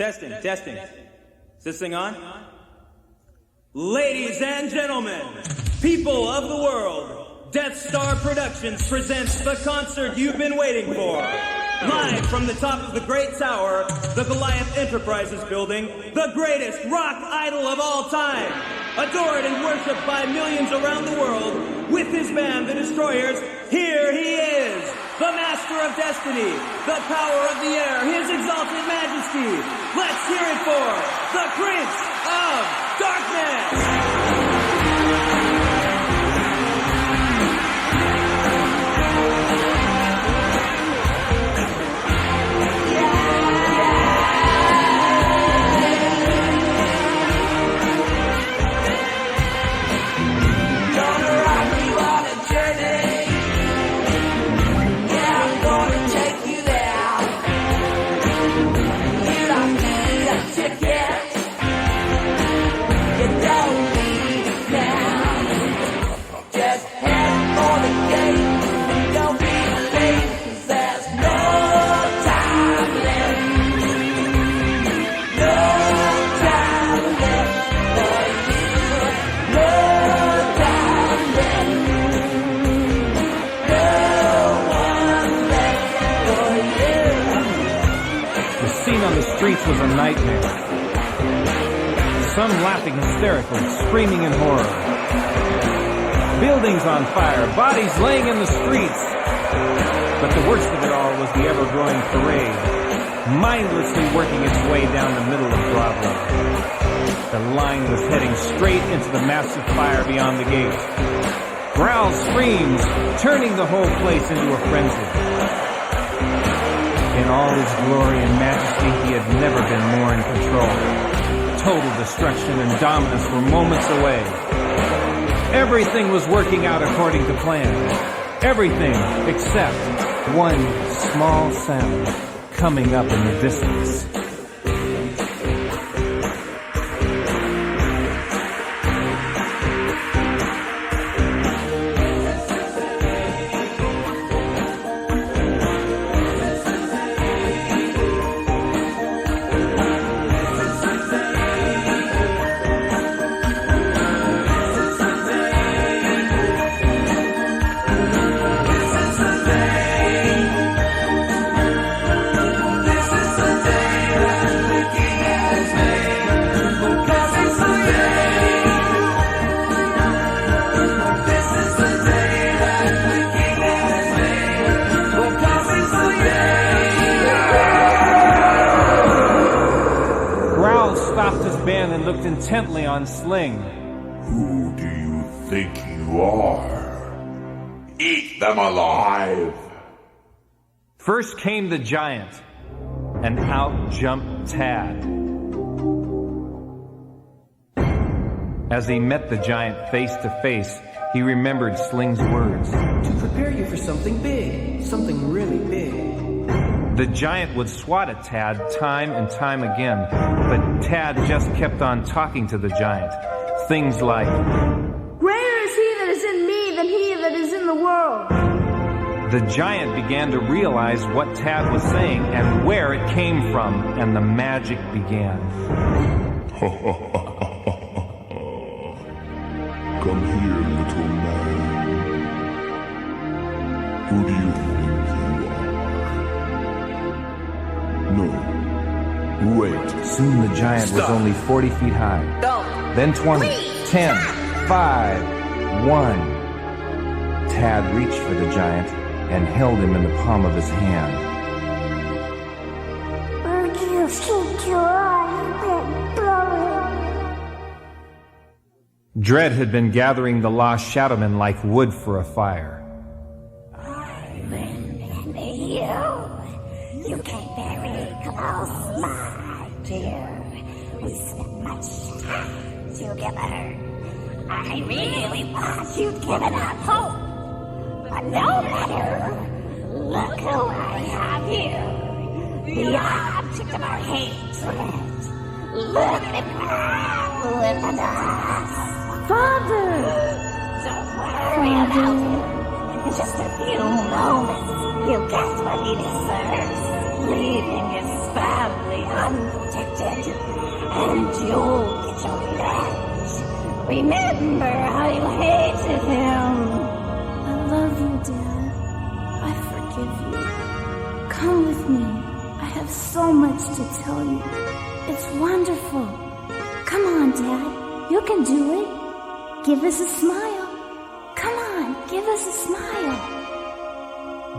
Testing, testing. Is this thing on? Ladies and gentlemen, people of the world, Death Star Productions presents the concert you've been waiting for. Live from the top of the Great Tower, the Goliath Enterprises building, the greatest rock idol of all time. Adored and worshipped by millions around the world, with his band, the Destroyers, here he is, the Master of Destiny, the power of the air, his exalted majesty. Let's hear it for the Prince of Darkness! Streets was a nightmare. Some laughing hysterically, screaming in horror. Buildings on fire, bodies laying in the streets. But the worst of it all was the ever-growing parade, mindlessly working its way down the middle of Broadway. The line was heading straight into the massive fire beyond the gate. Growls, screams, turning the whole place into a frenzy. In all his glory and majesty, he had never been more in control. Total destruction and dominance were moments away. Everything was working out according to plan. Everything except one small sound coming up in the distance. And looked intently on Sling. Who do you think you are? Eat them alive! First came the giant, and out jumped Tad. As he met the giant face to face, he remembered Sling's words. To prepare you for something big, something really big. The giant would swat at Tad time and time again, but Tad just kept on talking to the giant. Things like, "Greater is he that is in me than he that is in the world." The giant began to realize what Tad was saying and where it came from, and the magic began. Come here, little man. Who do you think you are? No. Wait. Soon the giant was only 40 feet high. Then 20, 10, 5, 1. Tad reached for the giant and held him in the palm of his hand. Would you keep your eye blowing? Dread had been gathering the lost Shadowmen like wood for a fire. I'm in you. You came very close, my dear. We spent much time together. I really thought you'd given up hope. But no matter. Look who I have here. The object of our hatred. Look at now in the dust. Father! Don't worry about him. In just a few moments, he'll get what he deserves. Leaving his family unprotected, and you'll get your revenge. Remember how you hated him. I love you, Dad. I forgive you. Come with me. I have so much to tell you. It's wonderful. Come on, Dad. You can do it. Give us a smile. Come on, give us a smile.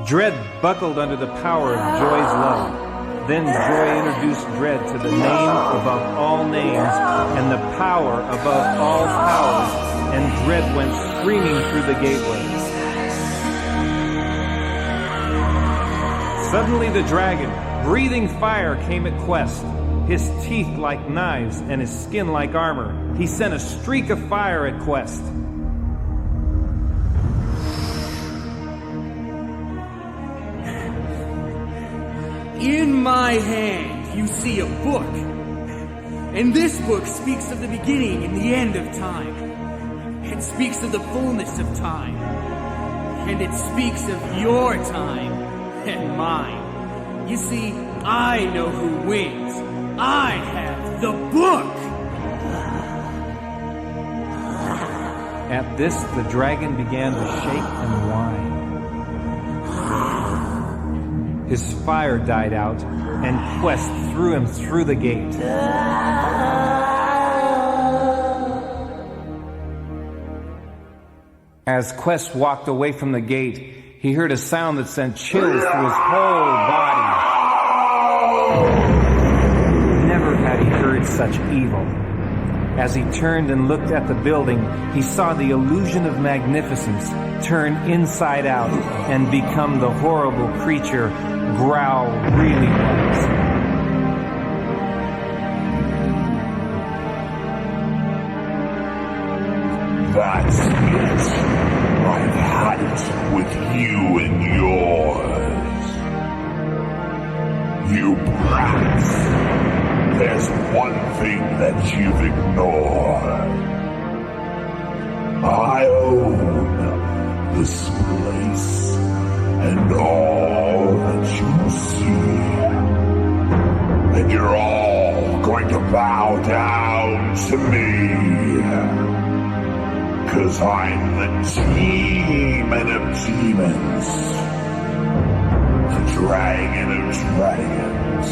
Dredd buckled under the power of Joy's love. Then Joy introduced Dredd to the name above all names and the power above all powers, and Dredd went screaming through the gateway. Suddenly the dragon, breathing fire, came at Quest. His teeth like knives and his skin like armor. He sent a streak of fire at Quest. In my hand, you see a book. And this book speaks of the beginning and the end of time. It speaks of the fullness of time. And it speaks of your time and mine. You see, I know who wins. I have the book! At this, the dragon began to shake and whine. His fire died out, and Quest threw him through the gate. As Quest walked away from the gate, he heard a sound that sent chills through his whole body. Never had he heard such evil. As he turned and looked at the building, he saw the illusion of magnificence turn inside out and become the horrible creature Growl really was. That's it. I've had it with you and yours. You brats. There's one thing that you've ignored. I own this place and all that you see. And you're all going to bow down to me. 'Cause I'm the demon of demons. The dragon of dragons.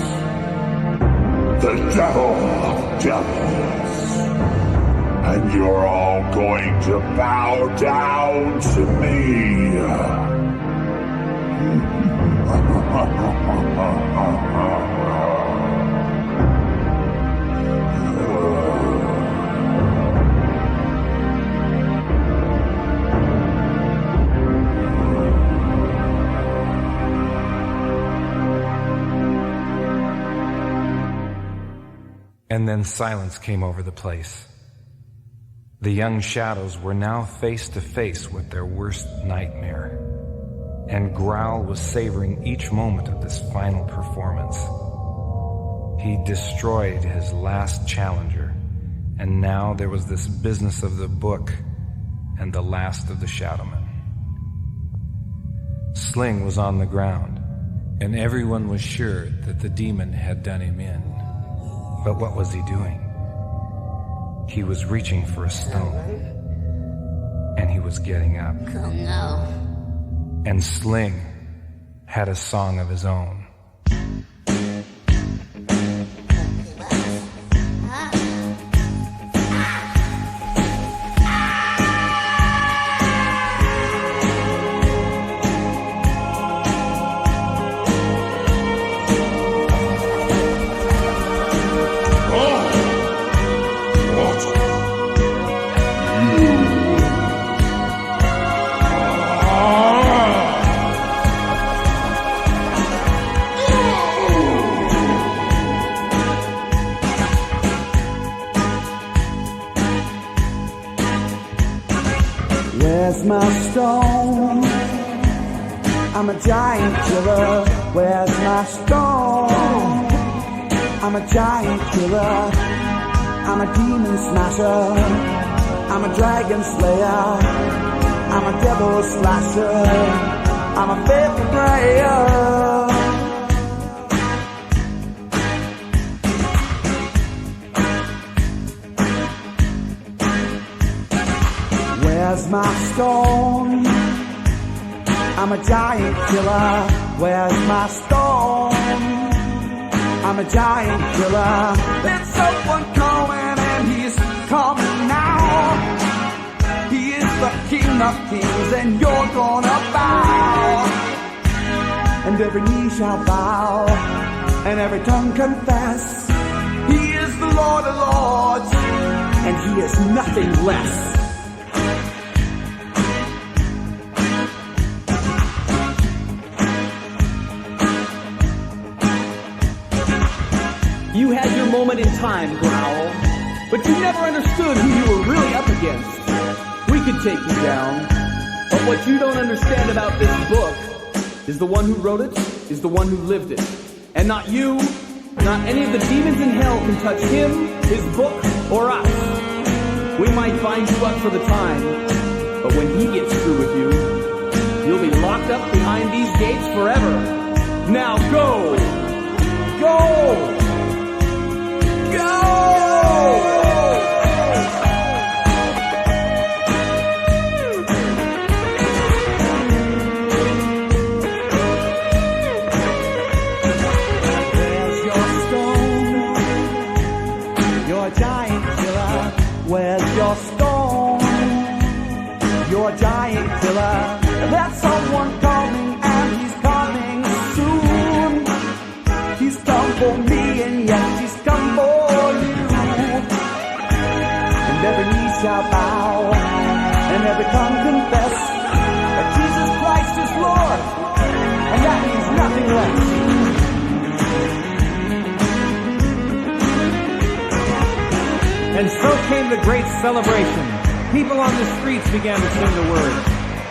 The devil of devils. And you're all going to bow down to me. And then silence came over the place. The young shadows were now face to face with their worst nightmare, and Growl was savoring each moment of this final performance. He destroyed his last challenger, and now there was this business of the book and the last of the Shadowmen. Sling was on the ground, and everyone was sure that the demon had done him in. But what was he doing? He was reaching for a stone, and he was getting up. Oh no. And Sling had a song of his own. Where's my stone? I'm a giant killer. Where's my stone? I'm a giant killer. I'm a demon smasher. I'm a dragon slayer. I'm a devil slasher. I'm a faithful prayer. my stone? I'm a giant killer. Where's my stone? I'm a giant killer. There's someone coming and he's coming now. He is the King of Kings and you're gonna bow. And every knee shall bow and every tongue confess. He is the Lord of Lords and he is nothing less. You had your moment in time, Growl, but you never understood who you were really up against. We could take you down, but what you don't understand about this book is the one who wrote it is the one who lived it. And not you, not any of the demons in hell can touch him, his book, or us. We might bind you up for the time, but when he gets through with you, you'll be locked up behind these gates forever. Now go! Go! Where's your stone? You're a giant killer. There's someone coming and he's coming soon. He's come for me and yes, he's come for you. And every knee shall bow and every tongue confess that Jesus Christ is Lord, and that means nothing less. And so came the great celebration. People on the streets began to sing the word.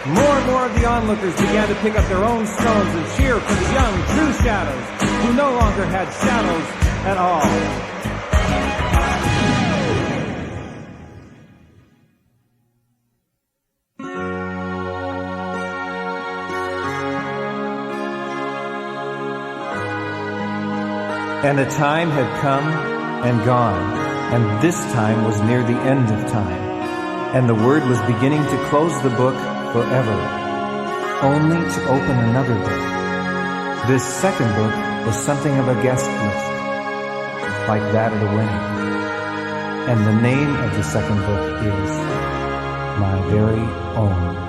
More and more of the onlookers began to pick up their own stones and cheer for the young, true shadows, who no longer had shadows at all. And the time had come and gone. And this time was near the end of time, and the Word was beginning to close the book forever, only to open another book. This second book was something of a guest list, like that at a wedding. And the name of the second book is My Very Own.